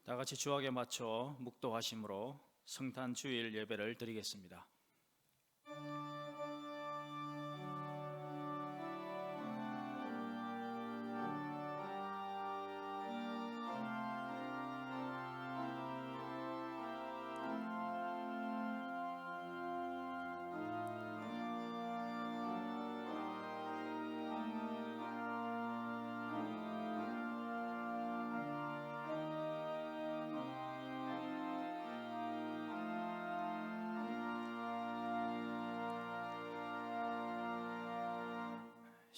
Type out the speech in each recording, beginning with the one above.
다 같이 주악에 맞춰 묵도하심으로 성탄 주일 예배를 드리겠습니다.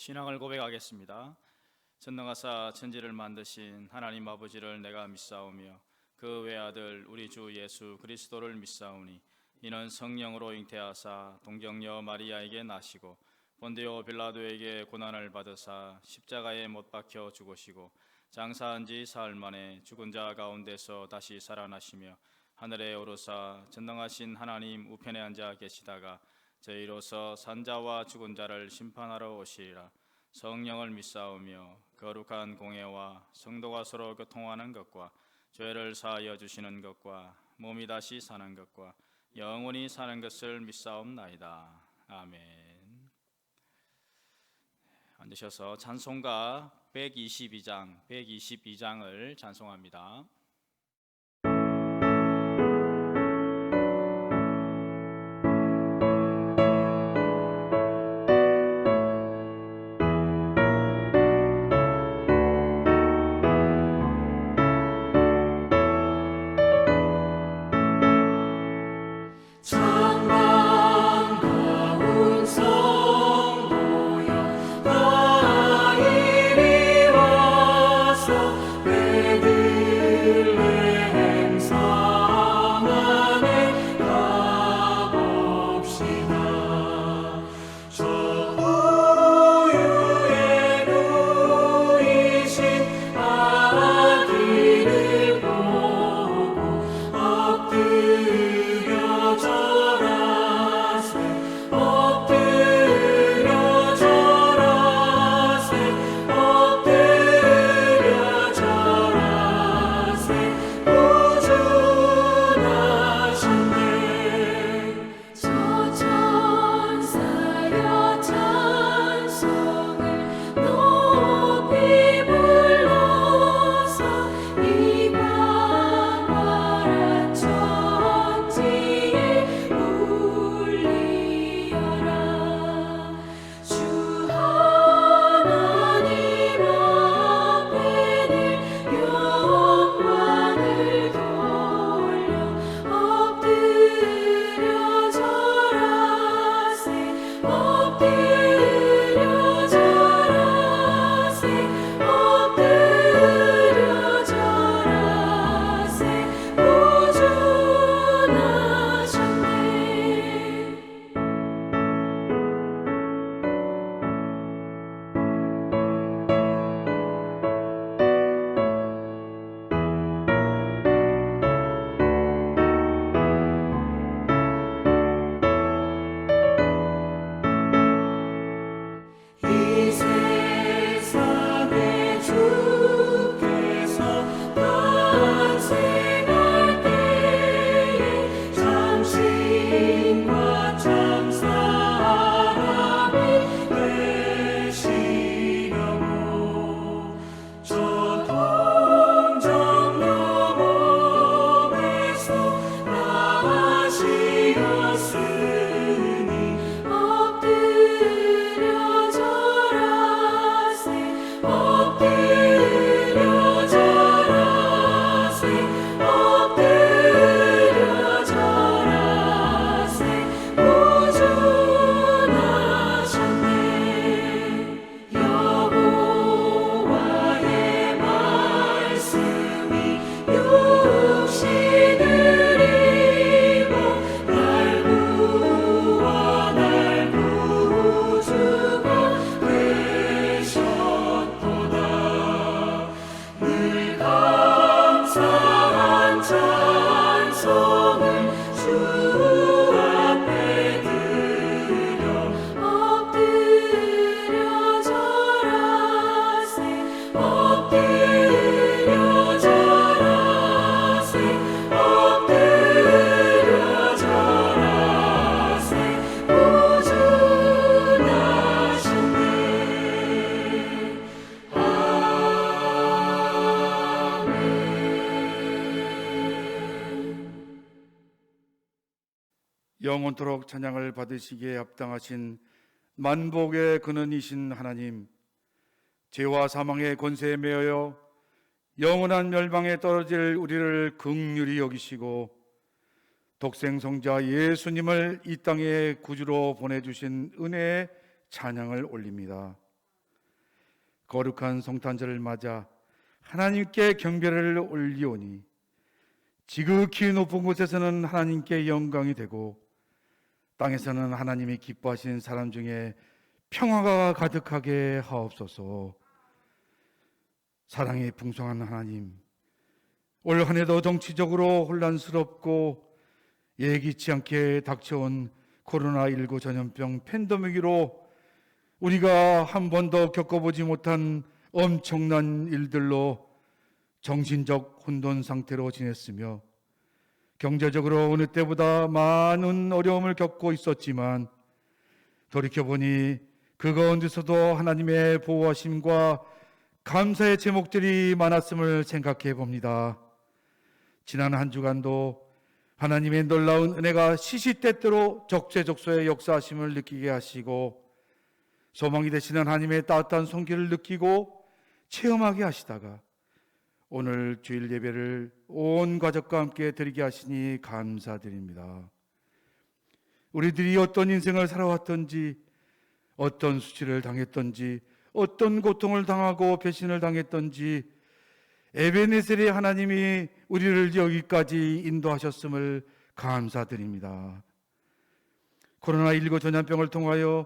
신앙을 고백하겠습니다. 전능하사 천지를 만드신 하나님 아버지를 내가 믿사오며 그 외아들 우리 주 예수 그리스도를 믿사오니 이는 성령으로 잉태하사 동정녀 마리아에게 나시고 본디오 빌라도에게 고난을 받으사 십자가에 못 박혀 죽으시고 장사한 지 사흘 만에 죽은 자 가운데서 다시 살아나시며 하늘에 오르사 전능하신 하나님 우편에 앉아 계시다가 저희로서 산자와 죽은 자를 심판하러 오시리라. 성령을 믿사오며 거룩한 공예와 성도가 서로 교통하는 것과 죄를 사하여 주시는 것과 몸이 다시 사는 것과 영원히 사는 것을 믿사옵나이다. 아멘. 앉으셔서 찬송가 122장을 찬송합니다. 영원토록 찬양을 받으시기에 합당하신 만복의 근원이신 하나님, 죄와 사망의 권세에 매여 영원한 멸망에 떨어질 우리를 긍휼히 여기시고 독생성자 예수님을 이 땅에 구주로 보내주신 은혜의 찬양을 올립니다. 거룩한 성탄절을 맞아 하나님께 경배를 올리오니 지극히 높은 곳에서는 하나님께 영광이 되고 땅에서는 하나님이 기뻐하시는 사람 중에 평화가 가득하게 하옵소서. 사랑이 풍성한 하나님, 올 한 해도 정치적으로 혼란스럽고 예기치 않게 닥쳐온 코로나19 전염병 팬데믹으로 우리가 한 번도 겪어보지 못한 엄청난 일들로 정신적 혼돈 상태로 지냈으며 경제적으로 어느 때보다 많은 어려움을 겪고 있었지만 돌이켜보니 그 가운데서도 하나님의 보호하심과 감사의 제목들이 많았음을 생각해 봅니다. 지난 한 주간도 하나님의 놀라운 은혜가 시시때때로 적재적소의 역사하심을 느끼게 하시고 소망이 되시는 하나님의 따뜻한 손길을 느끼고 체험하게 하시다가 오늘 주일 예배를 온 가족과 함께 드리게 하시니 감사드립니다. 우리들이 어떤 인생을 살아왔던지, 어떤 수치를 당했던지, 어떤 고통을 당하고 배신을 당했던지 에베네셀의 하나님이 우리를 여기까지 인도하셨음을 감사드립니다. 코로나19 전염병을 통하여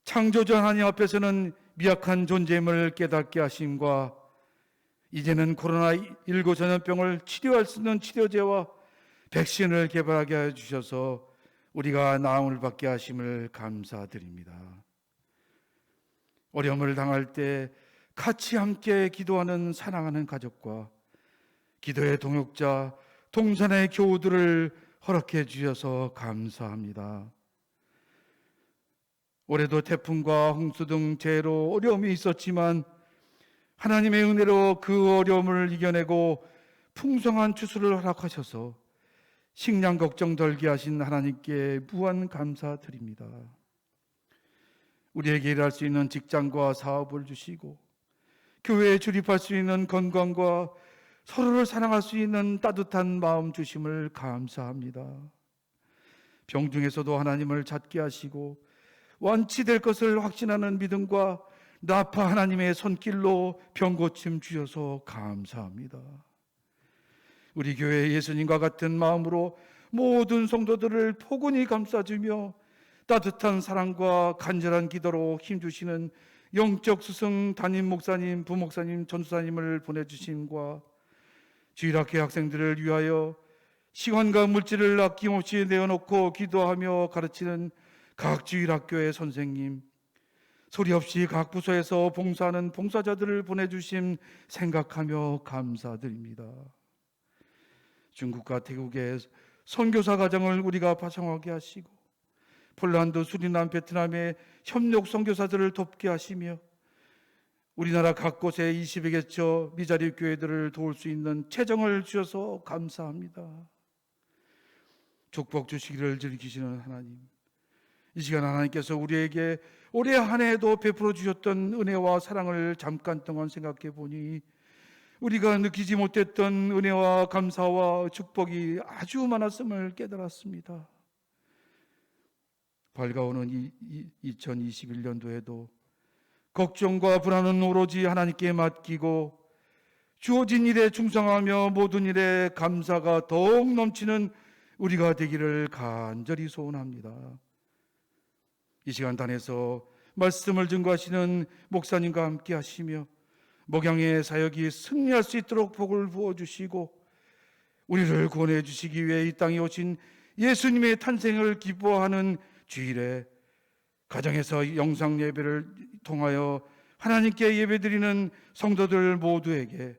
창조주 하나님 앞에서는 미약한 존재임을 깨닫게 하심과 이제는 코로나19 전염병을 치료할 수 있는 치료제와 백신을 개발하게 해주셔서 우리가 나음을 받게 하심을 감사드립니다. 어려움을 당할 때 같이 함께 기도하는 사랑하는 가족과 기도의 동역자, 동산의 교우들을 허락해 주셔서 감사합니다. 올해도 태풍과 홍수 등 재해로 어려움이 있었지만 하나님의 은혜로 그 어려움을 이겨내고 풍성한 추수를 허락하셔서 식량 걱정 덜게 하신 하나님께 무한 감사드립니다. 우리에게 일할 수 있는 직장과 사업을 주시고 교회에 출입할 수 있는 건강과 서로를 사랑할 수 있는 따뜻한 마음 주심을 감사합니다. 병중에서도 하나님을 찾게 하시고 완치될 것을 확신하는 믿음과 나파 하나님의 손길로 병고침 주셔서 감사합니다. 우리 교회 예수님과 같은 마음으로 모든 성도들을 포근히 감싸주며 따뜻한 사랑과 간절한 기도로 힘주시는 영적 스승 담임 목사님, 부목사님, 전수사님을 보내주심과 주일학교 학생들을 위하여 시간과 물질을 아낌없이 내어놓고 기도하며 가르치는 각 주일학교의 선생님, 소리 없이 각 부서에서 봉사하는 봉사자들을 보내주심 생각하며 감사드립니다. 중국과 태국의 선교사 가정을 우리가 파송하게 하시고 폴란드, 수리남, 베트남의 협력 선교사들을 돕게 하시며 우리나라 각 곳에 20여 개처 미자립 교회들을 도울 수 있는 재정을 주셔서 감사합니다. 축복 주시기를 즐기시는 하나님, 이 시간 하나님께서 우리에게 올해 한 해도 베풀어 주셨던 은혜와 사랑을 잠깐 동안 생각해 보니 우리가 느끼지 못했던 은혜와 감사와 축복이 아주 많았음을 깨달았습니다. 밝아오는 2021년도에도 걱정과 불안은 오로지 하나님께 맡기고 주어진 일에 충성하며 모든 일에 감사가 더욱 넘치는 우리가 되기를 간절히 소원합니다. 이 시간 단에서 말씀을 증거하시는 목사님과 함께 하시며 목양의 사역이 승리할 수 있도록 복을 부어주시고 우리를 구원해 주시기 위해 이 땅에 오신 예수님의 탄생을 기뻐하는 주일에 가정에서 영상 예배를 통하여 하나님께 예배드리는 성도들 모두에게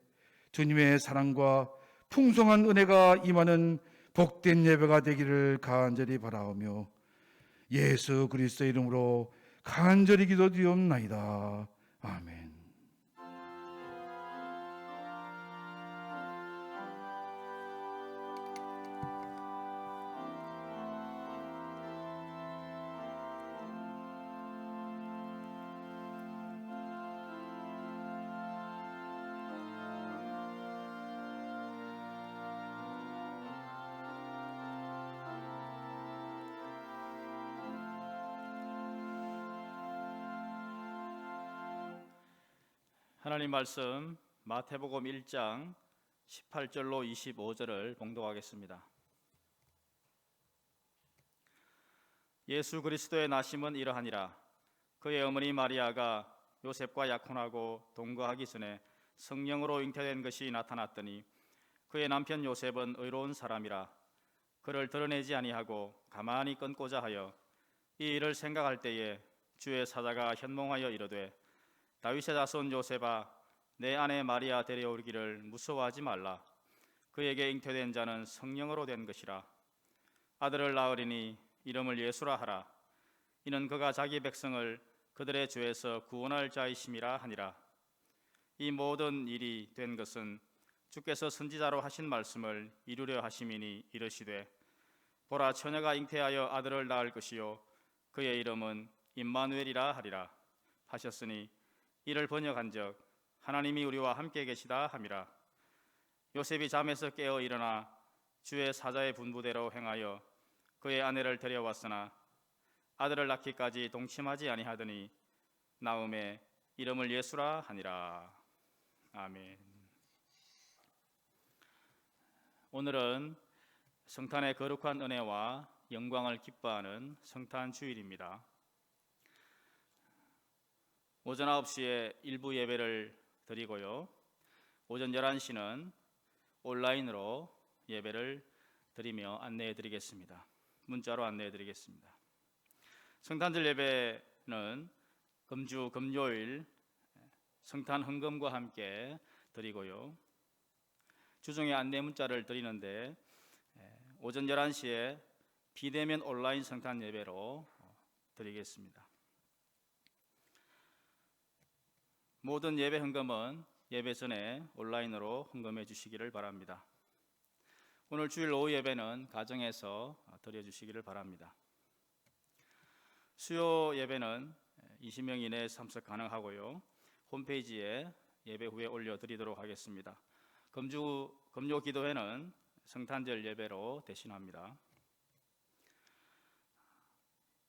주님의 사랑과 풍성한 은혜가 임하는 복된 예배가 되기를 간절히 바라오며 예수 그리스도의 이름으로 간절히 기도드리옵나이다. 아멘. 하나님 말씀 마태복음 1장 18절로 25절을 봉독하겠습니다. 예수 그리스도의 나심은 이러하니라. 그의 어머니 마리아가 요셉과 약혼하고 동거하기 전에 성령으로 잉태된 것이 나타났더니 그의 남편 요셉은 의로운 사람이라 그를 드러내지 아니하고 가만히 끊고자 하여 이 일을 생각할 때에 주의 사자가 현몽하여 이르되 다윗의 자손 요셉아 내 아내 마리아 데려오기를 무서워하지 말라. 그에게 잉태된 자는 성령으로 된 것이라. 아들을 낳으리니 이름을 예수라 하라. 이는 그가 자기 백성을 그들의 죄에서 구원할 자이심이라 하니라. 이 모든 일이 된 것은 주께서 선지자로 하신 말씀을 이루려 하심이니 이르시되 보라 처녀가 잉태하여 아들을 낳을 것이요 그의 이름은 임마누엘이라 하리라 하셨으니 이를 번역한즉 하나님이 우리와 함께 계시다 함이라. 요셉이 잠에서 깨어 일어나 주의 사자의 분부대로 행하여 그의 아내를 데려왔으나 아들을 낳기까지 동침하지 아니하더니 나음에 이름을 예수라 하니라. 아멘. 오늘은 성탄의 거룩한 은혜와 영광을 기뻐하는 성탄 주일입니다. 오전 9시에 일부 예배를 드리고요. 오전 11시는 온라인으로 예배를 드리며 안내해 드리겠습니다. 문자로 안내해 드리겠습니다. 성탄절 예배는 금주 금요일 성탄 헌금과 함께 드리고요. 주중에 안내 문자를 드리는데 오전 11시에 비대면 온라인 성탄 예배로 드리겠습니다. 모든 예배 헌금은 예배 전에 온라인으로 헌금해 주시기를 바랍니다. 오늘 주일 오후 예배는 가정에서 드려 주시기를 바랍니다. 수요 예배는 20명 이내에 참석 가능하고요. 홈페이지에 예배 후에 올려드리도록 하겠습니다. 금요 기도회는 성탄절 예배로 대신합니다.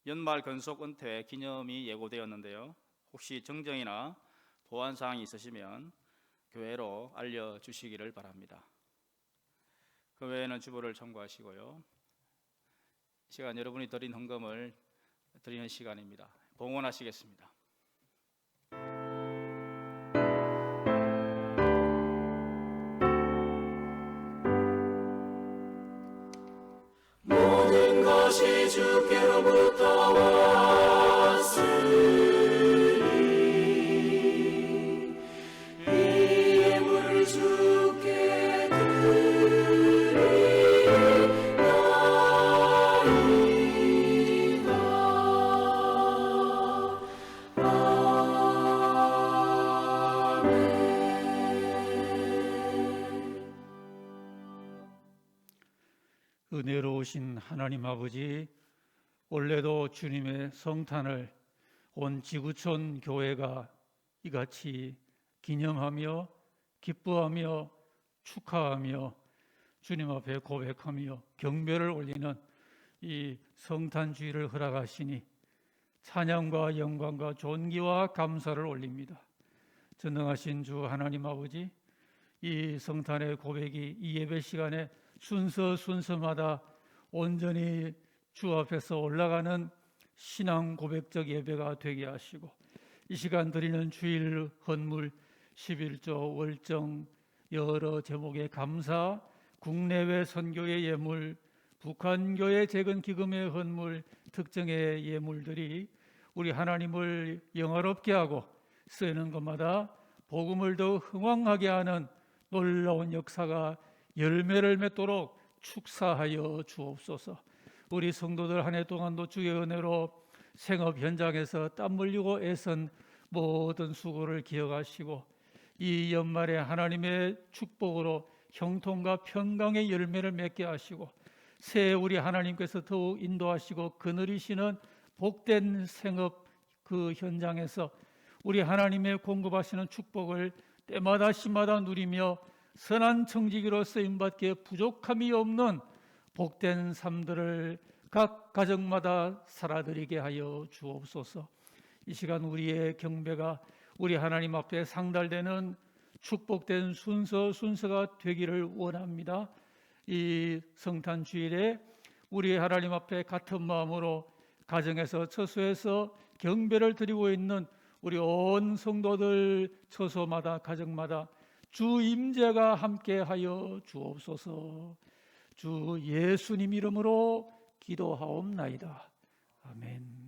연말 근속 은퇴 기념이 예고되었는데요. 혹시 정정이나 보완 사항이 있으시면 교회로 알려주시기를 바랍니다. 그 외에는 주보를 참고하시고요. 시간 여러분이 드린 헌금을 드리는 시간입니다. 봉헌하시겠습니다. 모든 것이 주께로부터 왔으니 이 예물을 주께 드리나이다. 은혜로우신 하나님 아버지, 올해도 주님의 성탄을 온 지구촌 교회가 이같이 기념하며 기뻐하며 축하하며 주님 앞에 고백하며 경배를 올리는 이 성탄주의를 허락하시니 찬양과 영광과 존귀와 감사를 올립니다. 전능하신 주 하나님 아버지, 이 성탄의 고백이 이 예배 시간에 순서마다 온전히 주 앞에서 올라가는 신앙 고백적 예배가 되게 하시고, 이 시간 드리는 주일 헌물 11조 월정 여러 제목의 감사, 국내외 선교의 예물, 북한교회 재건 기금의 헌물, 특정의 예물들이 우리 하나님을 영화롭게 하고 쓰이는 것마다 복음을 더 흥왕하게 하는 놀라운 역사가 열매를 맺도록 축사하여 주옵소서. 우리 성도들 한 해 동안도 주의 은혜로 생업 현장에서 땀 흘리고 애쓴 모든 수고를 기억하시고, 이 연말에 하나님의 축복으로 형통과 평강의 열매를 맺게 하시고, 새해 우리 하나님께서 더욱 인도하시고 그늘이시는 복된 생업 그 현장에서 우리 하나님의 공급하시는 축복을 때마다 시마다 누리며 선한 청지기로 쓰임받기에 부족함이 없는 복된 삶들을 각 가정마다 살아드리게 하여 주옵소서. 이 시간 우리의 경배가 우리 하나님 앞에 상달되는 축복된 순서가 되기를 원합니다. 이 성탄 주일에 우리 하나님 앞에 같은 마음으로 가정에서 처소에서 경배를 드리고 있는 우리 온 성도들 처소마다 가정마다 주 임재가 함께하여 주옵소서. 주 예수님 이름으로 기도하옵나이다. 아멘.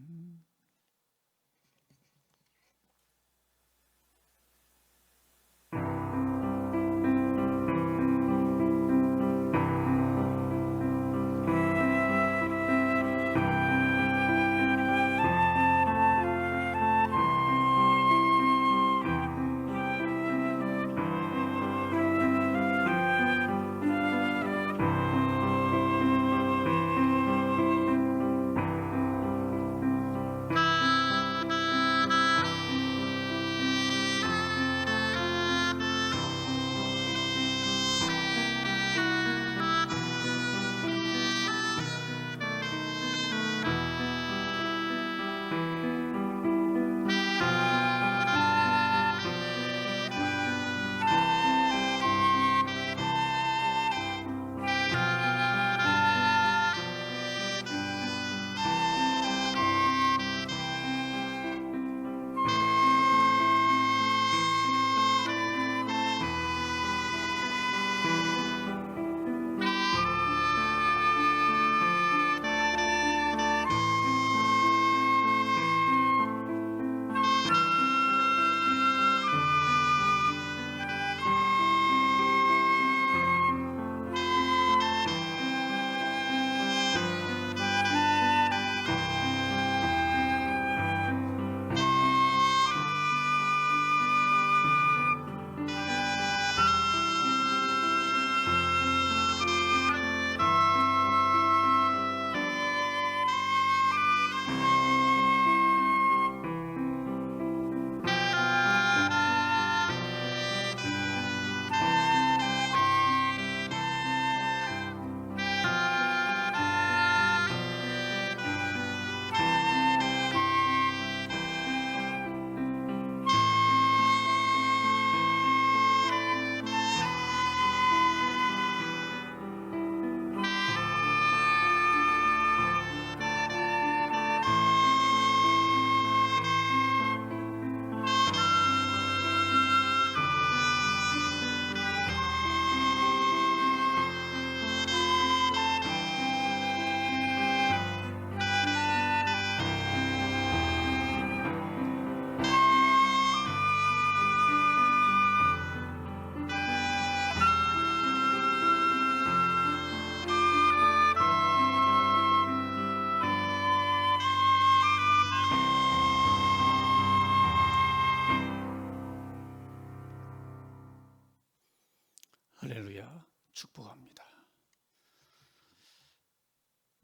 할렐루야, 축복합니다.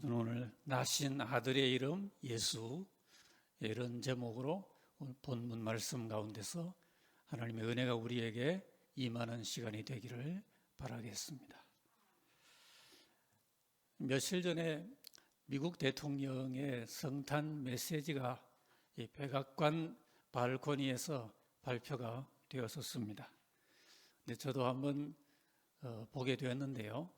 저는 오늘 나신 아들의 이름 예수, 이런 제목으로 오늘 본문 말씀 가운데서 하나님의 은혜가 우리에게 임하는 시간이 되기를 바라겠습니다. 며칠 전에 미국 대통령의 성탄 메시지가 이 백악관 발코니에서 발표가 되었었습니다. 근데 저도 한번 보게 되었는데요.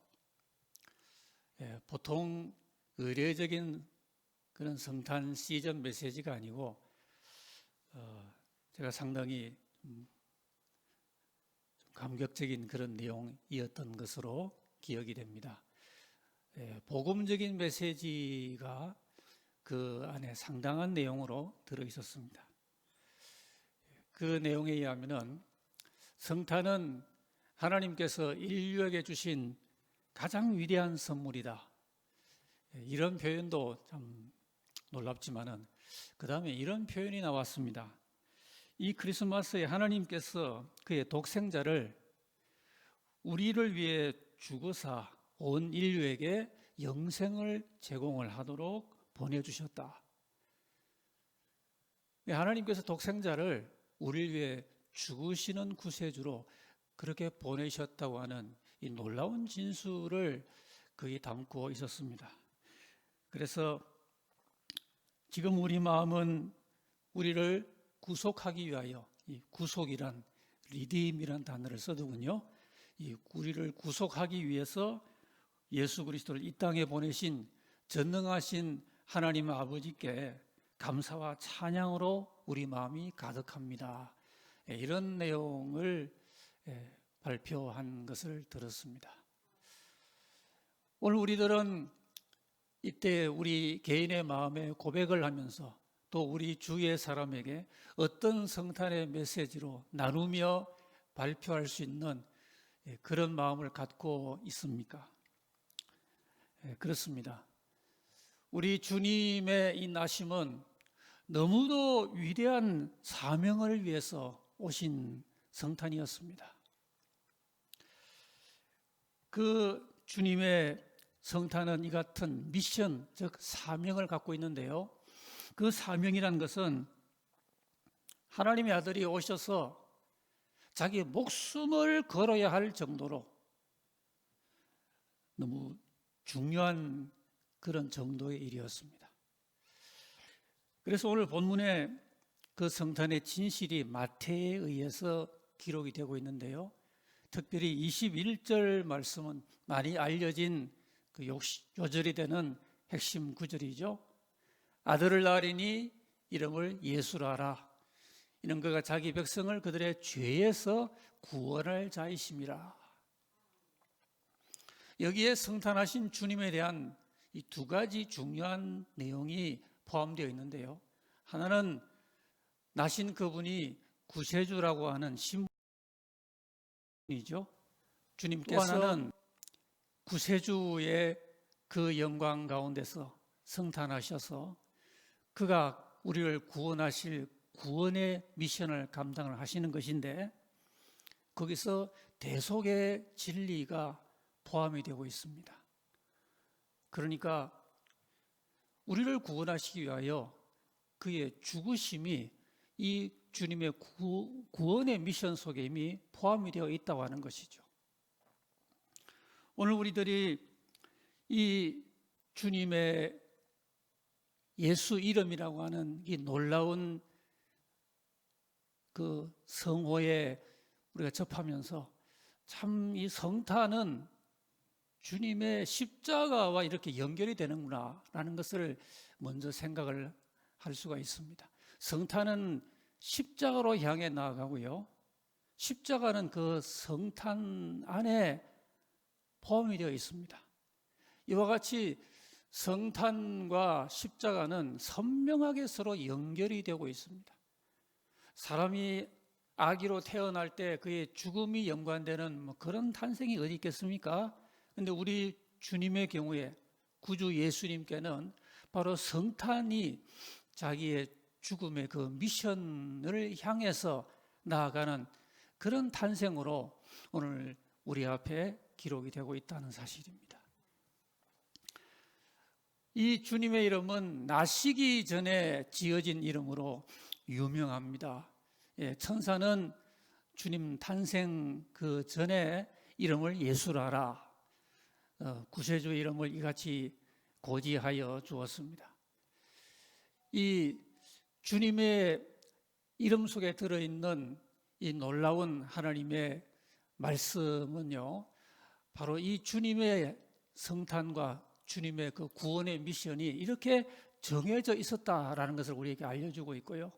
보통 의례적인 그런 성탄 시즌 메시지가 아니고 제가 상당히 좀 감격적인 그런 내용이었던 것으로 기억이 됩니다. 복음적인 메시지가 그 안에 상당한 내용으로 들어 있었습니다. 그 내용에 의하면은 성탄은 하나님께서 인류에게 주신 가장 위대한 선물이다. 이런 표현도 참 놀랍지만은 그 다음에 이런 표현이 나왔습니다. 이 크리스마스에 하나님께서 그의 독생자를 우리를 위해 죽으사 온 인류에게 영생을 제공을 하도록 보내주셨다. 하나님께서 독생자를 우리를 위해 죽으시는 구세주로 그렇게 보내셨다고 하는 이 놀라운 진술을 거기 담고 있었습니다. 그래서 지금 우리 마음은 우리를 구속하기 위하여 이 구속이란 리디임이란 단어를 쓰더군요. 이 우리를 구속하기 위해서 예수 그리스도를 이 땅에 보내신 전능하신 하나님 아버지께 감사와 찬양으로 우리 마음이 가득합니다. 이런 내용을 발표한 것을 들었습니다. 오늘 우리들은 이때 우리 개인의 마음에 고백을 하면서 또 우리 주위의 사람에게 어떤 성탄의 메시지로 나누며 발표할 수 있는 그런 마음을 갖고 있습니까? 그렇습니다. 우리 주님의 이 나심은 너무도 위대한 사명을 위해서 오신 성탄이었습니다. 그 주님의 성탄은 이 같은 미션, 즉 사명을 갖고 있는데요. 그 사명이란 것은 하나님의 아들이 오셔서 자기 목숨을 걸어야 할 정도로 너무 중요한 그런 정도의 일이었습니다. 그래서 오늘 본문에 그 성탄의 진실이 마태에 의해서 기록이 되고 있는데요. 특별히 21절 말씀은 많이 알려진 그 요절이 되는 핵심 구절이죠. 아들을 낳으리니 이름을 예수라 하라. 이는 그가 자기 백성을 그들의 죄에서 구원할 자이심이라. 여기에 성탄하신 주님에 대한 이 두 가지 중요한 내용이 포함되어 있는데요. 하나는 나신 그분이 구세주라고 하는 신분이죠. 주님께서는 구세주의 그 영광 가운데서 성탄하셔서 그가 우리를 구원하실 구원의 미션을 감당을 하시는 것인데 거기서 대속의 진리가 포함이 되고 있습니다. 그러니까 우리를 구원하시기 위하여 그의 죽으심이 이 주님의 구원의 미션 속에 이미 포함이 되어 있다고 하는 것이죠. 오늘 우리들이 이 주님의 예수 이름이라고 하는 이 놀라운 그 성호에 우리가 접하면서 참 이 성탄은 주님의 십자가와 이렇게 연결이 되는구나라는 것을 먼저 생각을 할 수가 있습니다. 성탄은 십자가로 향해 나아가고요. 십자가는 그 성탄 안에 포함이 되어 있습니다. 이와 같이 성탄과 십자가는 선명하게 서로 연결이 되고 있습니다. 사람이 아기로 태어날 때 그의 죽음이 연관되는 그런 탄생이 어디 있겠습니까? 그런데 우리 주님의 경우에 구주 예수님께는 바로 성탄이 자기의 죽음의 그 미션을 향해서 나아가는 그런 탄생으로 오늘 우리 앞에 기록이 되고 있다는 사실입니다. 이 주님의 이름은 나시기 전에 지어진 이름으로 유명합니다. 천사는 주님 탄생 그 전에 이름을 예수라라, 구세주의 이름을 이같이 고지하여 주었습니다. 이 주님의 이름 속에 들어있는 이 놀라운 하나님의 말씀은요, 바로 이 주님의 성탄과 주님의 그 구원의 미션이 이렇게 정해져 있었다라는 것을 우리에게 알려주고 있고요.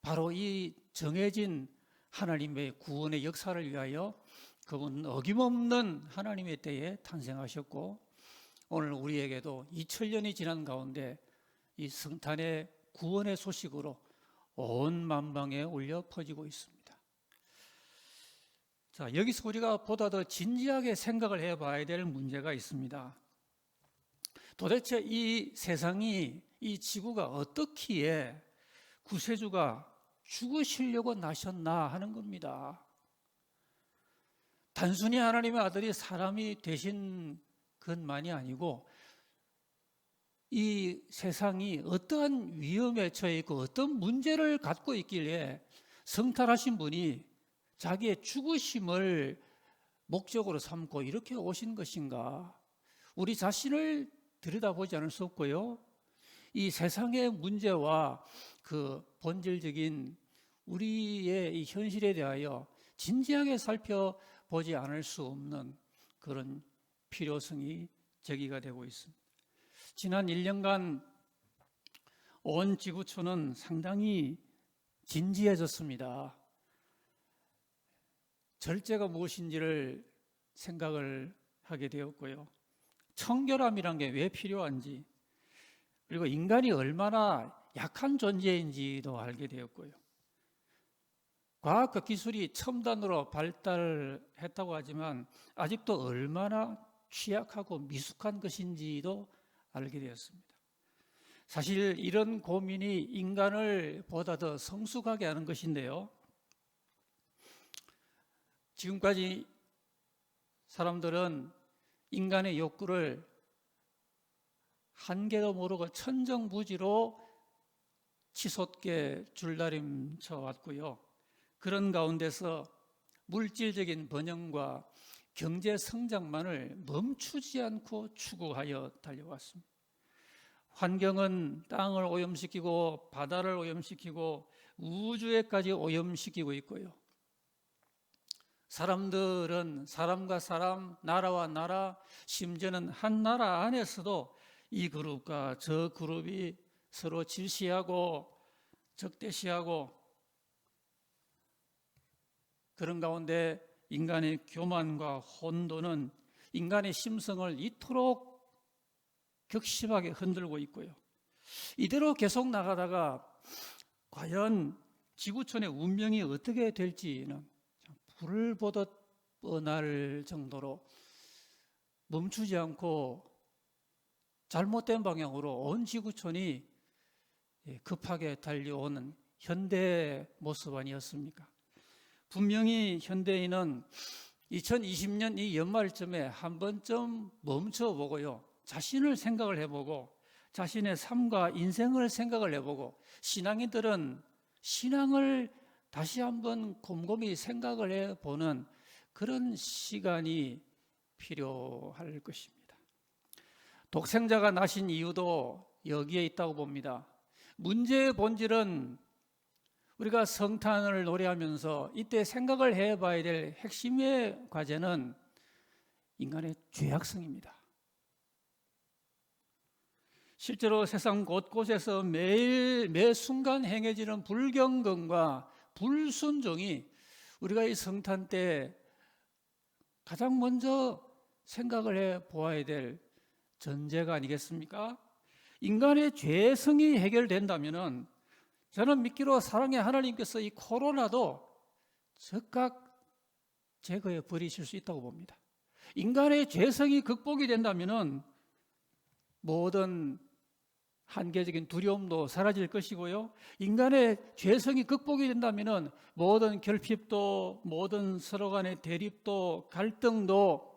바로 이 정해진 하나님의 구원의 역사를 위하여 그분은 어김없는 하나님의 때에 탄생하셨고 오늘 우리에게도 2000년이 지난 가운데 이 성탄의 구원의 소식으로 온 만방에 울려 퍼지고 있습니다. 자, 여기서 우리가 보다 더 진지하게 생각을 해봐야 될 문제가 있습니다. 도대체 이 세상이, 이 지구가 어떻기에 구세주가 죽으시려고 나셨나 하는 겁니다. 단순히 하나님의 아들이 사람이 되신 것만이 아니고 이 세상이 어떠한 위험에 처해 있고 어떤 문제를 갖고 있길래 성탄하신 분이 자기의 죽으심을 목적으로 삼고 이렇게 오신 것인가? 우리 자신을 들여다보지 않을 수 없고요. 이 세상의 문제와 그 본질적인 우리의 이 현실에 대하여 진지하게 살펴보지 않을 수 없는 그런 필요성이 제기가 되고 있습니다. 지난 1년간 온 지구촌은 상당히 진지해졌습니다. 절제가 무엇인지를 생각을 하게 되었고요. 청결함이란 게 왜 필요한지, 그리고 인간이 얼마나 약한 존재인지도 알게 되었고요. 과학과 기술이 첨단으로 발달했다고 하지만 아직도 얼마나 취약하고 미숙한 것인지도 알게 되었습니다. 사실 이런 고민이 인간을 보다 더 성숙하게 하는 것인데요. 지금까지 사람들은 인간의 욕구를 한계도 모르고 천정부지로 치솟게 줄다림쳐 왔고요. 그런 가운데서 물질적인 번영과 경제 성장만을 멈추지 않고 추구하여 달려왔습니다. 환경은 땅을 오염시키고 바다를 오염시키고 우주에까지 오염시키고 있고요. 사람들은 사람과 사람, 나라와 나라, 심지어는 한 나라 안에서도 이 그룹과 저 그룹이 서로 질시하고 적대시하고, 그런 가운데 인간의 교만과 혼돈은 인간의 심성을 이토록 격심하게 흔들고 있고요. 이대로 계속 나가다가 과연 지구촌의 운명이 어떻게 될지는 불을 보듯 뻔할 정도로 멈추지 않고 잘못된 방향으로 온 지구촌이 급하게 달려오는 현대의 모습 아니었습니까? 분명히 현대인은 2020년 이 연말쯤에 한 번쯤 멈춰보고요, 자신을 생각을 해보고 자신의 삶과 인생을 생각을 해보고, 신앙인들은 신앙을 다시 한번 곰곰이 생각을 해보는 그런 시간이 필요할 것입니다. 독생자가 나신 이유도 여기에 있다고 봅니다. 문제의 본질은 우리가 성탄을 노래하면서 이때 생각을 해봐야 될 핵심의 과제는 인간의 죄악성입니다. 실제로 세상 곳곳에서 매일 매 순간 행해지는 불경건과 불순종이 우리가 이 성탄 때 가장 먼저 생각을 해 보아야 될 전제가 아니겠습니까? 인간의 죄성이 해결된다면은 저는 믿기로 사랑의 하나님께서 이 코로나도 즉각 제거해 버리실 수 있다고 봅니다. 인간의 죄성이 극복이 된다면은 모든 한계적인 두려움도 사라질 것이고요. 인간의 죄성이 극복이 된다면은 모든 결핍도, 모든 서로 간의 대립도, 갈등도,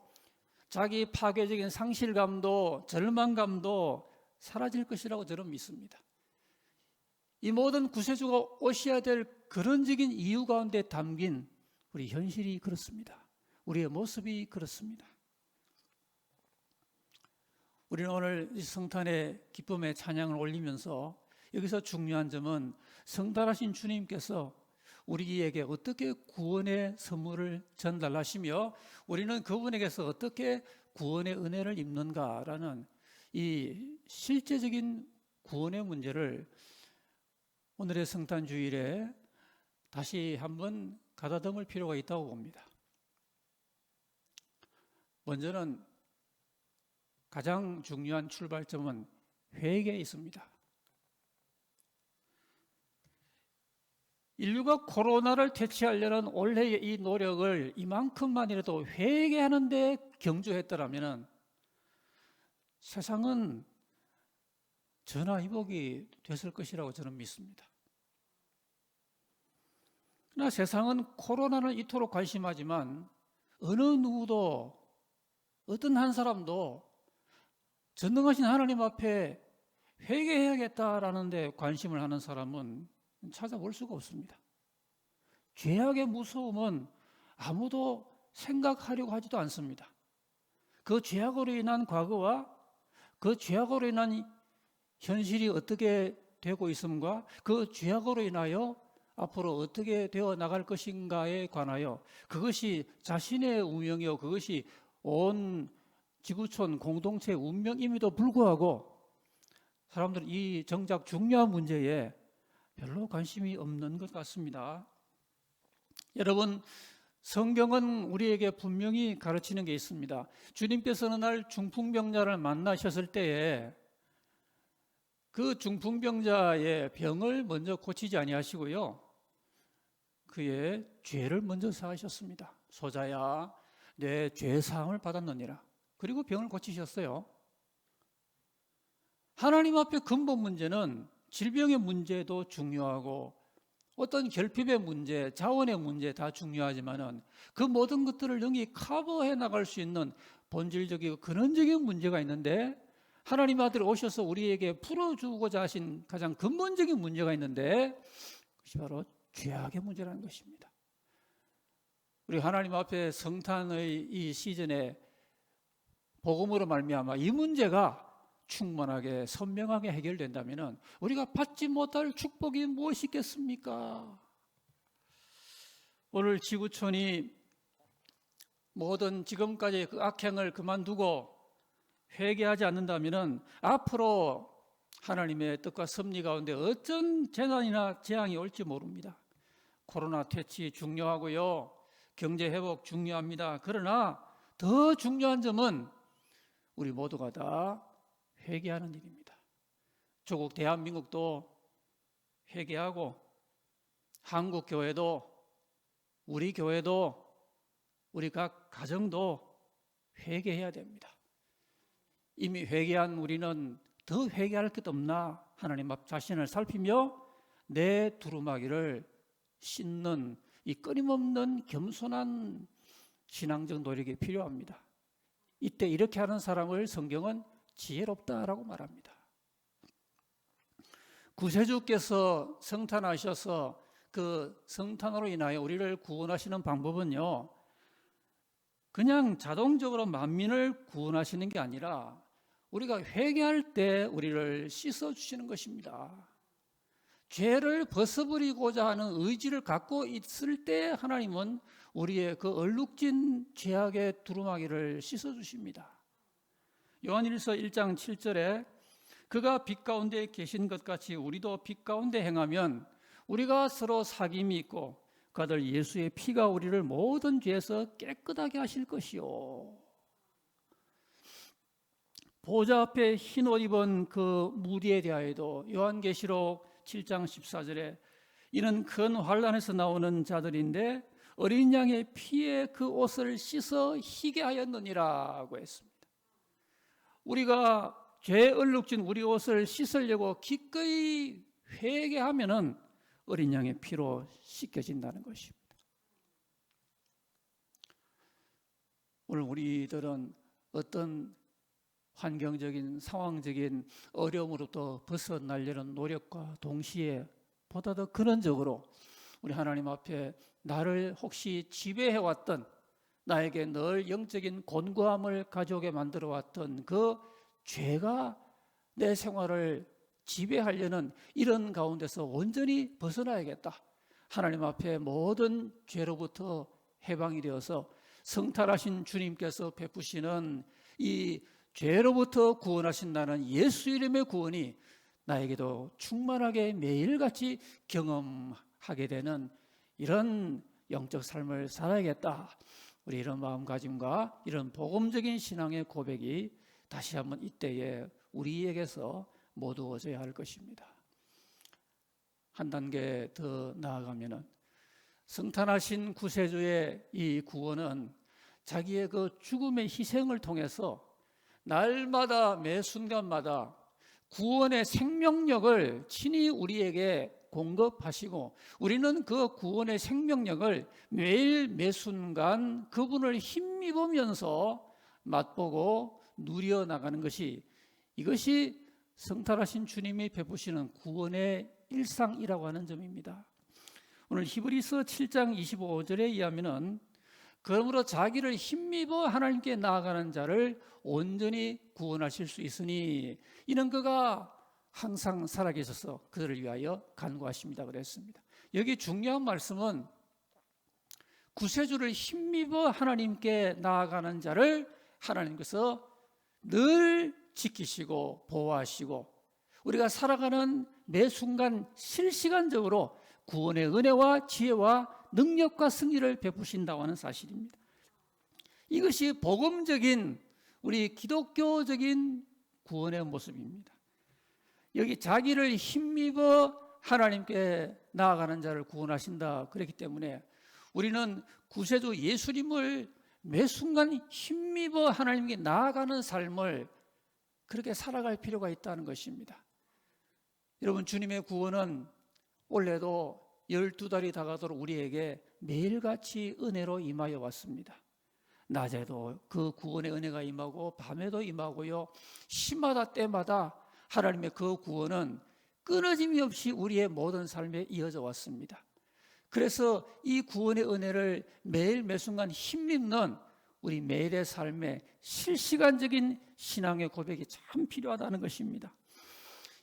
자기 파괴적인 상실감도, 절망감도 사라질 것이라고 저는 믿습니다. 이 모든 구세주가 오셔야 될 근원적인 이유 가운데 담긴 우리 현실이 그렇습니다. 우리의 모습이 그렇습니다. 우리는 오늘 이 성탄의 기쁨의 찬양을 올리면서 여기서 중요한 점은 성탄하신 주님께서 우리에게 어떻게 구원의 선물을 전달하시며 우리는 그분에게서 어떻게 구원의 은혜를 입는가라는 이 실제적인 구원의 문제를 오늘의 성탄 주일에 다시 한번 가다듬을 필요가 있다고 봅니다. 먼저는 가장 중요한 출발점은 회개에 있습니다. 인류가 코로나를 퇴치하려는 올해의 이 노력을 이만큼만이라도 회개하는 데 경주했더라면 세상은 전화위복이 됐을 것이라고 저는 믿습니다. 그러나 세상은 코로나를 이토록 관심하지만 어느 누구도, 어떤 한 사람도 전능하신 하나님 앞에 회개해야겠다라는 데 관심을 하는 사람은 찾아볼 수가 없습니다. 죄악의 무서움은 아무도 생각하려고 하지도 않습니다. 그 죄악으로 인한 과거와 그 죄악으로 인한 현실이 어떻게 되고 있음과 그 죄악으로 인하여 앞으로 어떻게 되어 나갈 것인가에 관하여 그것이 자신의 운명이요, 그것이 온 지구촌 공동체의 운명임에도 불구하고 사람들은 이 정작 중요한 문제에 별로 관심이 없는 것 같습니다. 여러분, 성경은 우리에게 분명히 가르치는 게 있습니다. 주님께서 어느 날 중풍병자를 만나셨을 때에 그 중풍병자의 병을 먼저 고치지 아니하시고요, 그의 죄를 먼저 사하셨습니다. 소자야, 내 죄사함을 받았느니라. 그리고 병을 고치셨어요. 하나님 앞에 근본 문제는 질병의 문제도 중요하고 어떤 결핍의 문제, 자원의 문제 다 중요하지만은 그 모든 것들을 능히 커버해 나갈 수 있는 본질적이고 근원적인 문제가 있는데, 하나님 아들이 오셔서 우리에게 풀어주고자 하신 가장 근본적인 문제가 있는데, 그것이 바로 죄악의 문제라는 것입니다. 우리 하나님 앞에 성탄의 이 시즌에 복음으로 말미암아 이 문제가 충만하게 선명하게 해결된다면 우리가 받지 못할 축복이 무엇이 있겠습니까? 오늘 지구촌이 모든 지금까지 그 악행을 그만두고 회개하지 않는다면 앞으로 하나님의 뜻과 섭리 가운데 어떤 재난이나 재앙이 올지 모릅니다. 코로나 퇴치 중요하고요, 경제 회복 중요합니다. 그러나 더 중요한 점은 우리 모두가 다 회개하는 일입니다. 조국 대한민국도 회개하고, 한국 교회도, 우리 교회도, 우리 각 가정도 회개해야 됩니다. 이미 회개한 우리는 더 회개할 것 없나 하나님 앞 자신을 살피며 내 두루마기를 씻는 이 끊임없는 겸손한 신앙적 노력이 필요합니다. 이때 이렇게 하는 사람을 성경은 지혜롭다라고 말합니다. 구세주께서 성탄하셔서 그 성탄으로 인하여 우리를 구원하시는 방법은요, 그냥 자동적으로 만민을 구원하시는 게 아니라 우리가 회개할 때 우리를 씻어주시는 것입니다. 죄를 벗어버리고자 하는 의지를 갖고 있을 때 하나님은 우리의 그 얼룩진 죄악의 두루마기를 씻어주십니다. 요한일서 1장 7절에 그가 빛 가운데 계신 것 같이 우리도 빛 가운데 행하면 우리가 서로 사귐이 있고 그 아들 예수의 피가 우리를 모든 죄에서 깨끗하게 하실 것이요. 보좌 앞에 흰 옷 입은 그 무리에 대하여도 요한계시록 7장 14절에 이는 큰 환난에서 나오는 자들인데 어린 양의 피에 그 옷을 씻어 희게 하였느니라고 했습니다. 우리가 죄 얼룩진 우리 옷을 씻으려고 기꺼이 회개하면은 어린 양의 피로 씻겨진다는 것입니다. 오늘 우리들은 어떤 환경적인 상황적인 어려움으로부터 벗어나려는 노력과 동시에 보다 더 근원적으로 우리 하나님 앞에 나를 혹시 지배해왔던, 나에게 늘 영적인 곤고함을 가져오게 만들어왔던 그 죄가 내 생활을 지배하려는 이런 가운데서 온전히 벗어나야겠다. 하나님 앞에 모든 죄로부터 해방이 되어서 성탄하신 주님께서 베푸시는 이 죄로부터 구원하신다는 예수 이름의 구원이 나에게도 충만하게 매일같이 경험하게 되는 이런 영적 삶을 살아야겠다. 우리 이런 마음가짐과 이런 복음적인 신앙의 고백이 다시 한번 이때에 우리에게서 모두어져야 할 것입니다. 한 단계 더 나아가면은 성탄하신 구세주의 이 구원은 자기의 그 죽음의 희생을 통해서 날마다 매 순간마다 구원의 생명력을 친히 우리에게 공급하시고 우리는 그 구원의 생명력을 매일 매 순간 그분을 힘입으면서 맛보고 누려나가는 것이, 이것이 성탄하신 주님이 베푸시는 구원의 일상이라고 하는 점입니다. 오늘 히브리서 7장 25절에 의하면은 그러므로 자기를 힘입어 하나님께 나아가는 자를 온전히 구원하실 수 있으니 이는 그가 항상 살아계셔서 그들을 위하여 간구하십니다 그랬습니다. 여기 중요한 말씀은 구세주를 힘입어 하나님께 나아가는 자를 하나님께서 늘 지키시고 보호하시고 우리가 살아가는 매 순간 실시간적으로 구원의 은혜와 지혜와 능력과 승리를 베푸신다고 하는 사실입니다. 이것이 복음적인 우리 기독교적인 구원의 모습입니다. 여기 자기를 힘입어 하나님께 나아가는 자를 구원하신다 그랬기 때문에 우리는 구세주 예수님을 매 순간 힘입어 하나님께 나아가는 삶을 그렇게 살아갈 필요가 있다는 것입니다. 여러분, 주님의 구원은 올해도 12달이 다가도록 우리에게 매일같이 은혜로 임하여 왔습니다. 낮에도 그 구원의 은혜가 임하고 밤에도 임하고요, 시마다 때마다 하나님의 그 구원은 끊어짐이 없이 우리의 모든 삶에 이어져 왔습니다. 그래서 이 구원의 은혜를 매일 매 순간 힘입는 우리 매일의 삶에 실시간적인 신앙의 고백이 참 필요하다는 것입니다.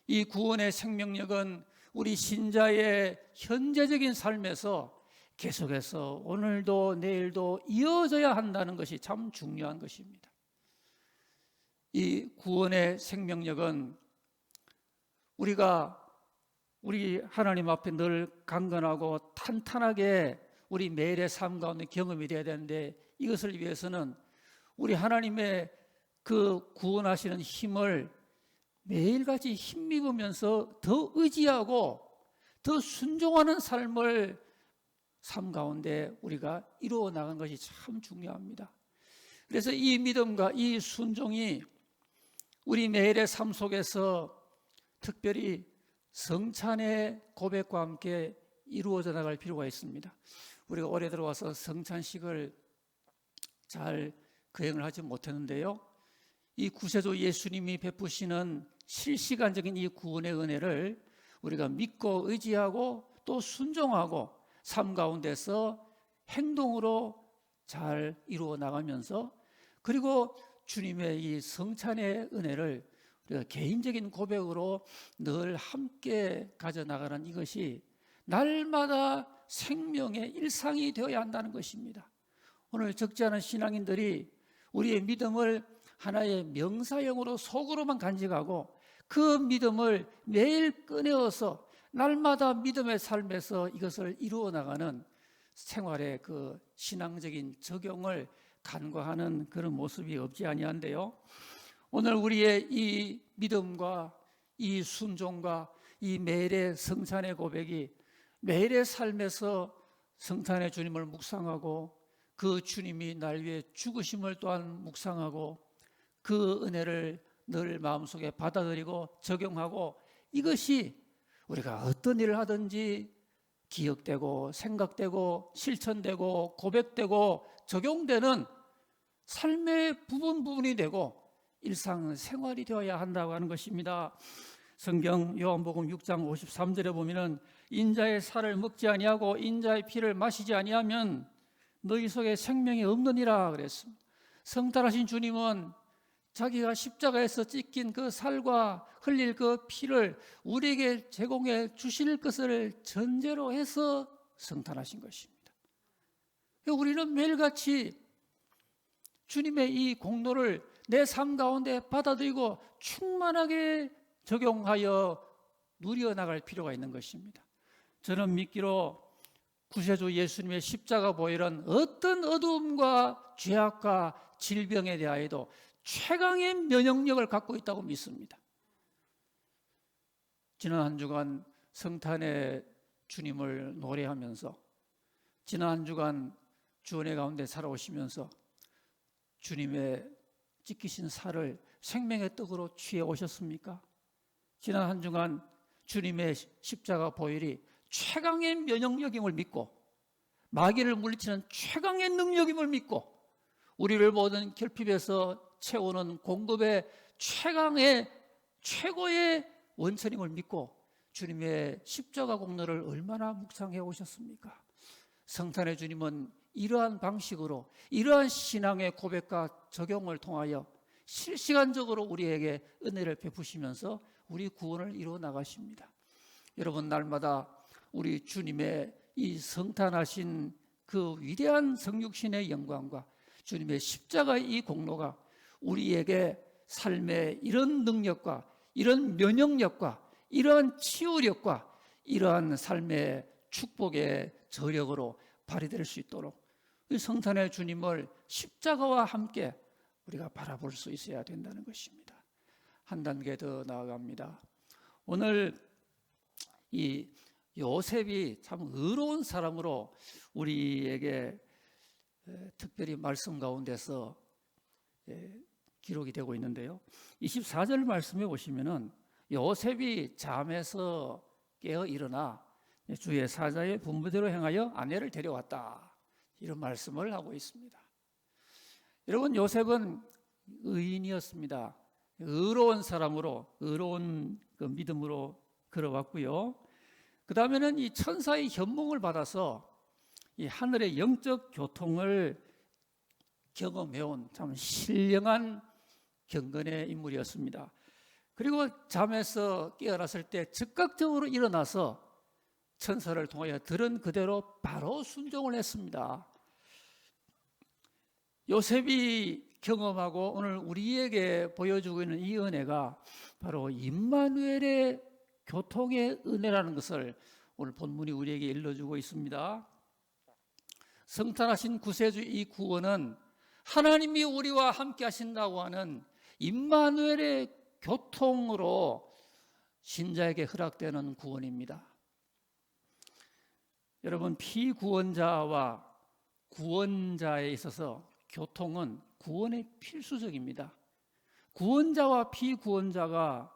이 구원의 생명력은 우리 신자의 현재적인 삶에서 계속해서 오늘도 내일도 이어져야 한다는 것이 참 중요한 것입니다. 이 구원의 생명력은 우리 하나님 앞에 늘 강건하고 탄탄하게 우리 매일의 삶 가운데 경험이 되어야 되는데, 이것을 위해서는 우리 하나님의 그 구원하시는 힘을 매일같이 힘입으면서 더 의지하고 더 순종하는 삶을 삶 가운데 우리가 이루어 나가는 것이 참 중요합니다. 그래서 이 믿음과 이 순종이 우리 매일의 삶 속에서 특별히 성찬의 고백과 함께 이루어져 나갈 필요가 있습니다. 우리가 올해 들어와서 성찬식을 잘 거행을 하지 못했는데요, 이 구세주 예수님이 베푸시는 실시간적인 이 구원의 은혜를 우리가 믿고 의지하고 또 순종하고 삶 가운데서 행동으로 잘 이루어 나가면서, 그리고 주님의 이 성찬의 은혜를 우리가 개인적인 고백으로 늘 함께 가져나가는 이것이 날마다 생명의 일상이 되어야 한다는 것입니다. 오늘 적지 않은 신앙인들이 우리의 믿음을 하나의 명사형으로 속으로만 간직하고 그 믿음을 매일 꺼내어서 날마다 믿음의 삶에서 이것을 이루어 나가는 생활의 그 신앙적인 적용을 간과하는 그런 모습이 없지 아니한데요, 오늘 우리의 이 믿음과 이 순종과 이 매일의 성찬의 고백이 매일의 삶에서 성찬의 주님을 묵상하고 그 주님이 날 위해 죽으심을 또한 묵상하고 그 은혜를 늘 마음속에 받아들이고 적용하고, 이것이 우리가 어떤 일을 하든지 기억되고 생각되고 실천되고 고백되고 적용되는 삶의 부분이 되고 일상생활이 되어야 한다고 하는 것입니다. 성경 요한복음 6장 53절에 보면은 인자의 살을 먹지 아니하고 인자의 피를 마시지 아니하면 너희 속에 생명이 없느니라 그랬습니다. 성탄하신 주님은 자기가 십자가에서 찢긴 그 살과 흘릴 그 피를 우리에게 제공해 주실 것을 전제로 해서 성탄하신 것입니다. 우리는 매일같이 주님의 이 공로를 내 삶 가운데 받아들이고 충만하게 적용하여 누려나갈 필요가 있는 것입니다. 저는 믿기로 구세주 예수님의 십자가 보혈은 어떤 어두움과 죄악과 질병에 대하여도 최강의 면역력을 갖고 있다고 믿습니다. 지난 한 주간 성탄의 주님을 노래하면서, 지난 한 주간 주은혜 가운데 살아오시면서 주님의 찢기신 살을 생명의 떡으로 취해 오셨습니까? 지난 한 주간 주님의 십자가 보혈이 최강의 면역력임을 믿고 마귀를 물리치는 최강의 능력임을 믿고 우리를 모든 결핍에서 채우는 공급의 최고의 원천임을 믿고 주님의 십자가 공로를 얼마나 묵상해 오셨습니까? 성탄의 주님은 이러한 방식으로, 이러한 신앙의 고백과 적용을 통하여 실시간적으로 우리에게 은혜를 베푸시면서 우리 구원을 이루어 나가십니다. 여러분, 날마다 우리 주님의 이 성탄하신 그 위대한 성육신의 영광과 주님의 십자가의 이 공로가 우리에게 삶의 이런 능력과 이런 면역력과 이러한 치유력과 이러한 삶의 축복의 저력으로 발휘될 수 있도록 이 성탄의 주님을 십자가와 함께 우리가 바라볼 수 있어야 된다는 것입니다. 한 단계 더 나아갑니다. 오늘 이 요셉이 참 의로운 사람으로 우리에게 특별히 말씀 가운데서 기록이 되고 있는데요. 24절 말씀해 보시면은 요셉이 잠에서 깨어 일어나 주의 사자의 분부대로 행하여 아내를 데려왔다. 이런 말씀을 하고 있습니다. 여러분, 요셉은 의인이었습니다. 의로운 사람으로, 의로운 그 믿음으로 걸어왔고요. 그 다음에는 이 천사의 현몽을 받아서 이 하늘의 영적 교통을 경험해온 참 신령한 경건의 인물이었습니다. 그리고 잠에서 깨어났을 때 즉각적으로 일어나서 천사를 통하여 들은 그대로 바로 순종을 했습니다. 요셉이 경험하고 오늘 우리에게 보여주고 있는 이 은혜가 바로 임마누엘의 교통의 은혜라는 것을 오늘 본문이 우리에게 일러주고 있습니다. 성탄하신 구세주 이 구원은 하나님이 우리와 함께 하신다고 하는 임마누엘의 교통으로 신자에게 허락되는 구원입니다. 여러분, 피구원자와 구원자에 있어서 교통은 구원의 필수적입니다. 구원자와 피구원자가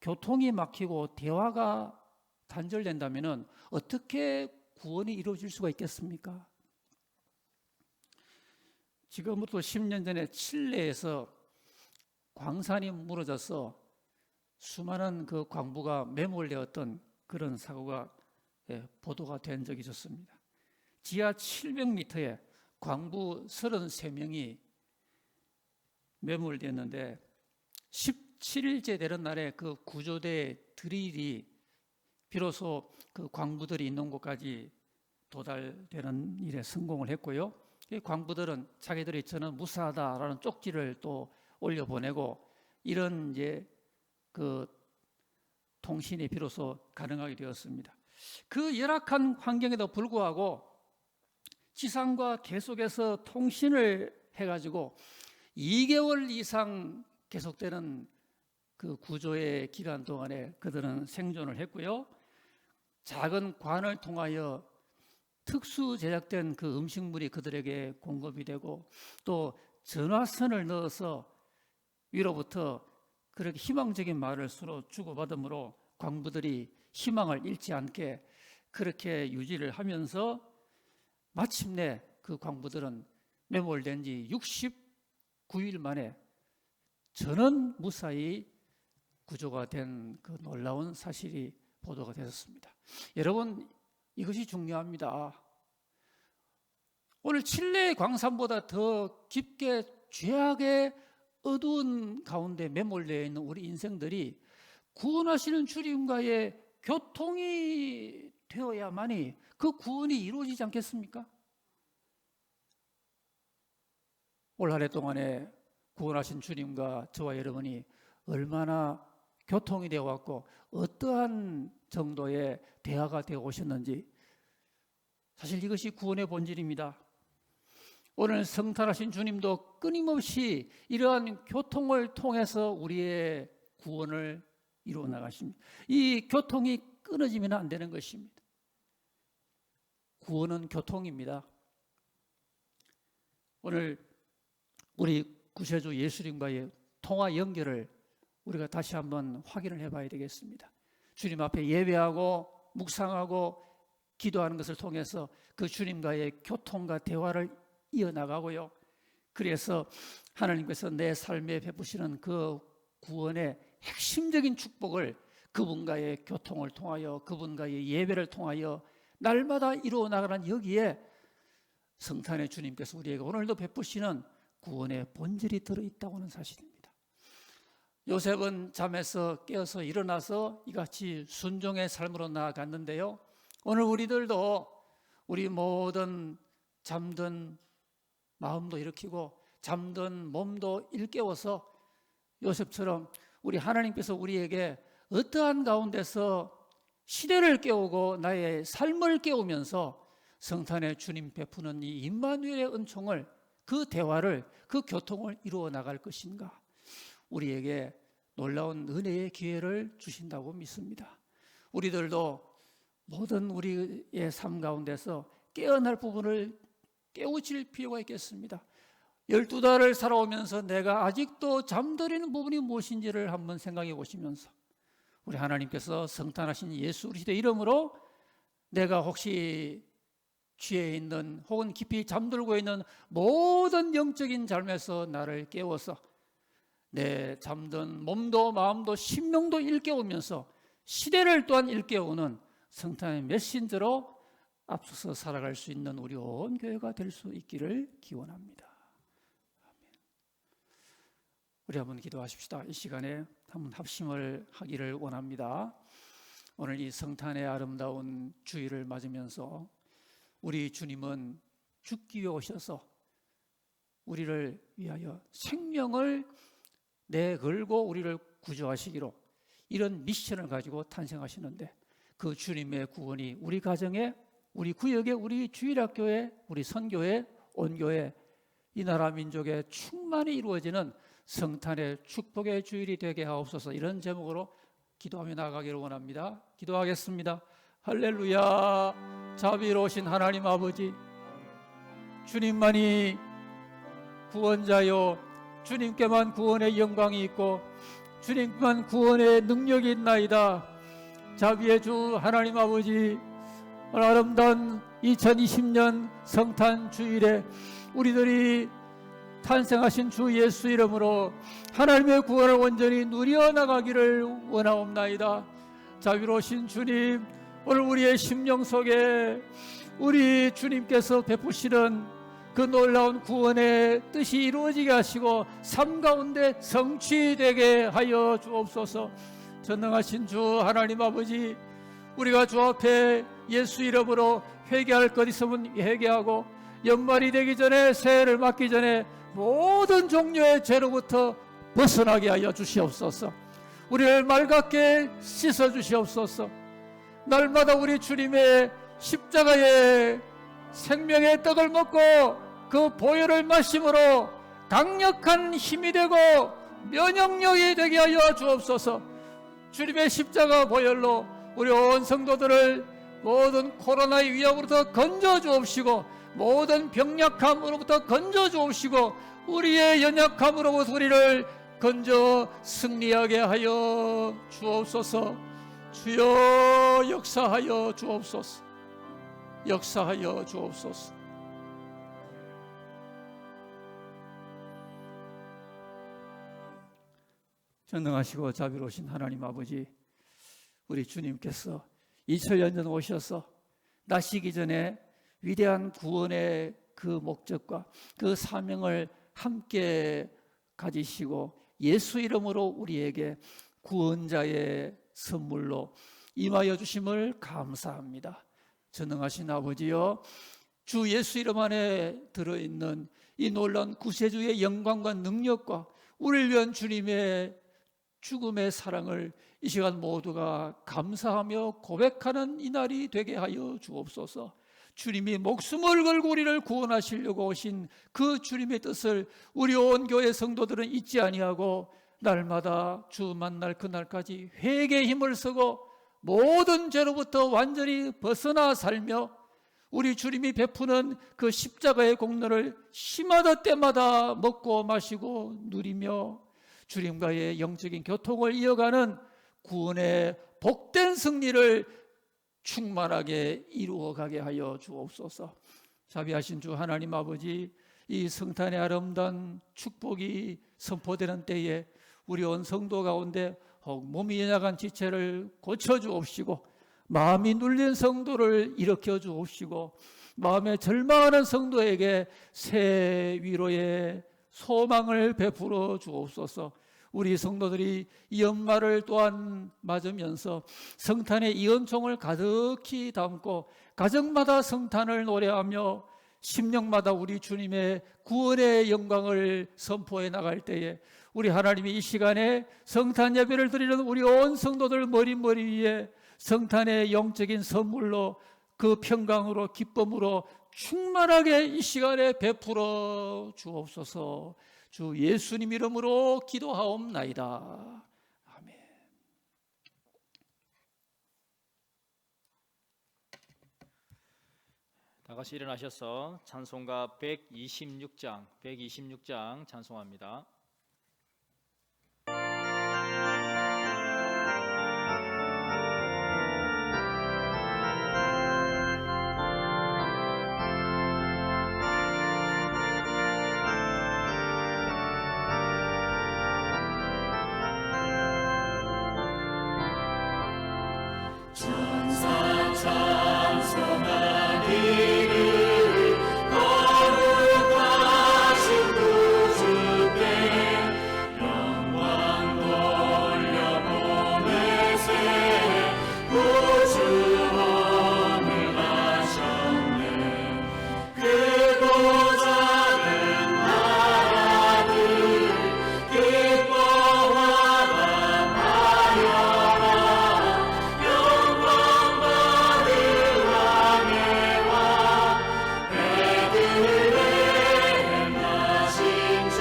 교통이 막히고 대화가 단절된다면 어떻게 구원이 이루어질 수가 있겠습니까? 지금부터 10년 전에 칠레에서 광산이 무너져서 수많은 그 광부가 매몰되었던 그런 사고가 보도가 된 적이 있었습니다. 지하 700m에 광부 33명이 매몰되었는데 17일째 되는 날에 그 구조대 드릴이 비로소 그 광부들이 있는 곳까지 도달되는 일에 성공을 했고요. 광부들은 자기들이 저는 무사하다라는 쪽지를 또 올려보내고 이런 이제 그 통신이 비로소 가능하게 되었습니다. 그 열악한 환경에도 불구하고 지상과 계속해서 통신을 해가지고 2개월 이상 계속되는 그 구조의 기간 동안에 그들은 생존을 했고요. 작은 관을 통하여 특수 제작된 그 음식물이 그들에게 공급이 되고 또 전화선을 넣어서 위로부터 그렇게 희망적인 말을 서로 주고받으므로 광부들이 희망을 잃지 않게 그렇게 유지를 하면서 마침내 그 광부들은 매몰된 지 69일 만에 전원 무사히 구조가 된 그 놀라운 사실이 보도가 되었습니다. 여러분, 이것이 중요합니다. 오늘 칠레의 광산보다 더 깊게 죄악의 어두운 가운데 매몰되어 있는 우리 인생들이 구원하시는 주님과의 교통이 되어야만이 그 구원이 이루어지지 않겠습니까? 올 한 해 동안에 구원하신 주님과 저와 여러분이 얼마나 교통이 되어 왔고 어떠한 정도의 대화가 되어 오셨는지, 사실 이것이 구원의 본질입니다. 오늘 성탄하신 주님도 끊임없이 이러한 교통을 통해서 우리의 구원을 이루어 나가십니다. 이 교통이 끊어지면 안 되는 것입니다. 구원은 교통입니다. 오늘 우리 구세주 예수님과의 통화 연결을 우리가 다시 한번 확인을 해봐야 되겠습니다. 주님 앞에 예배하고 묵상하고 기도하는 것을 통해서 그 주님과의 교통과 대화를 이어나가고요. 그래서 하나님께서 내 삶에 베푸시는 그 구원의 핵심적인 축복을 그분과의 교통을 통하여 그분과의 예배를 통하여 날마다 이루어 나가는 여기에 성탄의 주님께서 우리에게 오늘도 베푸시는 구원의 본질이 들어있다고 하는 사실입니다. 요셉은 잠에서 깨어서 일어나서 이같이 순종의 삶으로 나아갔는데요. 오늘 우리들도 우리 모든 잠든 마음도 일으키고 잠든 몸도 일깨워서 요셉처럼 우리 하나님께서 우리에게 어떠한 가운데서 시대를 깨우고 나의 삶을 깨우면서 성탄의 주님 베푸는 이 임마누엘의 은총을, 그 대화를, 그 교통을 이루어 나갈 것인가, 우리에게 놀라운 은혜의 기회를 주신다고 믿습니다. 우리들도 모든 우리의 삶 가운데서 깨어날 부분을 깨우칠 필요가 있겠습니다. 12달을 살아오면서 내가 아직도 잠들이는 부분이 무엇인지를 한번 생각해 보시면서 우리 하나님께서 성탄하신 예수 그리스도의 이름으로 내가 혹시 취해 있는 혹은 깊이 잠들고 있는 모든 영적인 삶에서 나를 깨워서 내 잠든 몸도 마음도 심령도 일깨우면서 시대를 또한 일깨우는 성탄의 메신저로 앞서서 살아갈 수 있는 우리 온 교회가 될 수 있기를 기원합니다. 아멘. 우리 한번 기도하십시다. 이 시간에 한번 합심을 하기를 원합니다. 오늘 이 성탄의 아름다운 주일을 맞으면서 우리 주님은 죽기 위해 오셔서 우리를 위하여 생명을 내걸고 우리를 구조하시기로 이런 미션을 가지고 탄생하시는데, 그 주님의 구원이 우리 가정에, 우리 구역에, 우리 주일학교에, 우리 선교회, 온교회, 이 나라 민족에 충만히 이루어지는 성탄의 축복의 주일이 되게 하옵소서. 이런 제목으로 기도하며 나가기를 원합니다. 기도하겠습니다. 할렐루야. 자비로우신 하나님 아버지, 주님만이 구원자요, 주님께만 구원의 영광이 있고 주님만 구원의 능력이 있나이다. 자비의 주 하나님 아버지, 오늘 아름다운 2020년 성탄 주일에 우리들이 탄생하신 주 예수 이름으로 하나님의 구원을 온전히 누려나가기를 원하옵나이다. 자비로우신 주님, 오늘 우리의 심령 속에 우리 주님께서 베푸시는 그 놀라운 구원의 뜻이 이루어지게 하시고 삶 가운데 성취되게 하여 주옵소서. 전능하신 주 하나님 아버지, 우리가 주 앞에 예수 이름으로 회개할 것 있으면 회개하고 연말이 되기 전에, 새해를 맞기 전에 모든 종류의 죄로부터 벗어나게 하여 주시옵소서. 우리를 맑게 씻어 주시옵소서. 날마다 우리 주님의 십자가의 생명의 떡을 먹고 그 보혈을 마심으로 강력한 힘이 되고 면역력이 되게 하여 주옵소서. 주님의 십자가 보혈로 우리 온 성도들을 모든 코로나의 위협으로부터 건져 주옵시고 모든 병약함으로부터 건져 주옵시고 우리의 연약함으로부터 우리를 건져 승리하게 하여 주옵소서. 주여 역사하여 주옵소서. 역사하여 주옵소서. 전능하시고 자비로우신 하나님 아버지, 우리 주님께서 2000년 전 오셔서 나시기 전에 위대한 구원의 그 목적과 그 사명을 함께 가지시고 예수 이름으로 우리에게 구원자의 선물로 임하여 주심을 감사합니다. 전능하신 아버지여, 주 예수 이름 안에 들어있는 이 놀라운 구세주의 영광과 능력과 우리를 위한 주님의 죽음의 사랑을 이 시간 모두가 감사하며 고백하는 이 날이 되게 하여 주옵소서. 주님이 목숨을 걸고 우리를 구원하시려고 오신 그 주님의 뜻을 우리 온 교회 성도들은 잊지 아니하고 날마다 주 만날 그날까지 회개의 힘을 쓰고 모든 죄로부터 완전히 벗어나 살며 우리 주님이 베푸는 그 십자가의 공로를 시마다 때마다 먹고 마시고 누리며 주님과의 영적인 교통을 이어가는 구원의 복된 승리를 충만하게 이루어가게 하여 주옵소서. 자비하신 주 하나님 아버지, 이 성탄의 아름다운 축복이 선포되는 때에 우리 온 성도 가운데 몸이 연약한 지체를 고쳐주옵시고 마음이 눌린 성도를 일으켜 주옵시고 마음에 절망하는 성도에게 새 위로의 소망을 베풀어 주옵소서. 우리 성도들이 이 연말을 또한 맞으면서 성탄의 이 은총을 가득히 담고 가정마다 성탄을 노래하며 심령마다 우리 주님의 구원의 영광을 선포해 나갈 때에 우리 하나님이 이 시간에 성탄 예배를 드리는 우리 온 성도들 머리 위에 성탄의 영적인 선물로 그 평강으로 기쁨으로 충만하게 이 시간에 베풀어 주옵소서. 주 예수님 이름으로 기도하옵나이다. 아멘. 다 같이 일어나셔서 찬송가 126장 찬송합니다. 천사 찬송하기를 거룩하신 구주께 영광 돌려보내세 구주원을 하셨네. 크고 작은 나라들 기뻐하라 하여라. 영광 받을 왕의 왕 베들레헴 나신 주.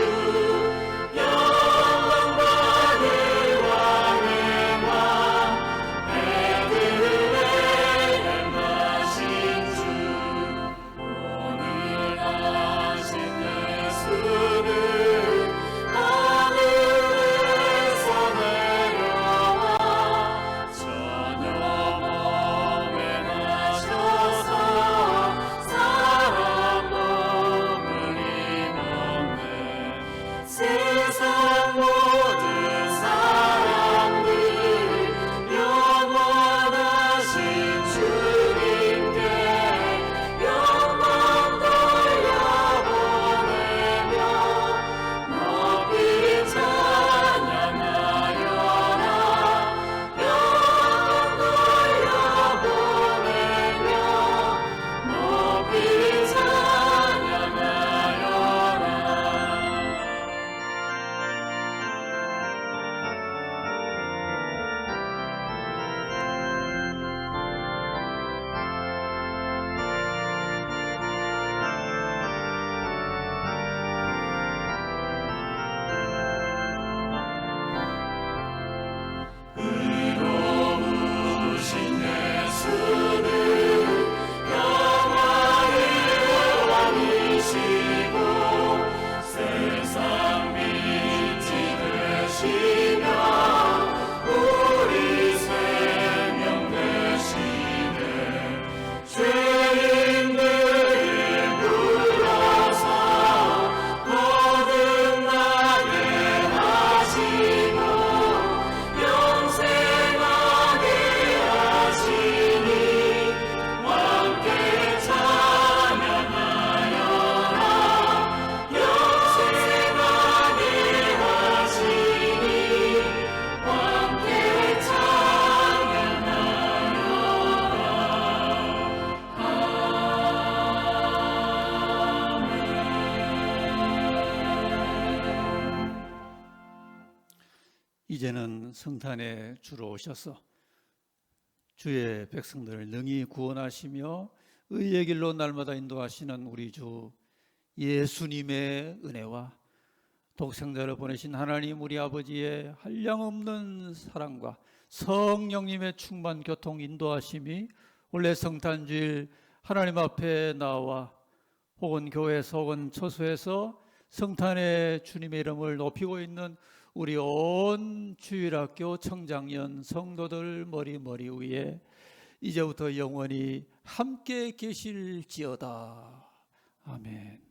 영광 받을 왕의 왕 베들레헴 나신 주. 오늘 하신 예수는 하늘에서 내려와 저녁 몸에 나셔서 사람 몸을 입었네. 세상 모든 사람들 영원하신 주님께 영광 돌려보내며 높이 찬양하여라. 영광 돌려보내며 높이 찬양하여라. 의로우신 예수는 영화의 왕이시고 세상 빛이 되시며 우리 생명 되시네. 죄인들을 불러서 거듭나게 하시고 영생하게 하시니 함께 찬양하여라. 영생하게 하시니 함께 이제는 성탄에 주로 오셔서 주의 백성들을 능히 구원하시며 의의 길로 날마다 인도하시는 우리 주 예수님의 은혜와 독생자를 보내신 하나님 우리 아버지의 한량없는 사랑과 성령님의 충만 교통 인도하심이 원래 성탄주일 하나님 앞에 나와 혹은 교회에서 혹은 처소에서 성탄의 주님의 이름을 높이고 있는 우리 온 주일학교 청장년 성도들 머리 위에 이제부터 영원히 함께 계실지어다. 아멘.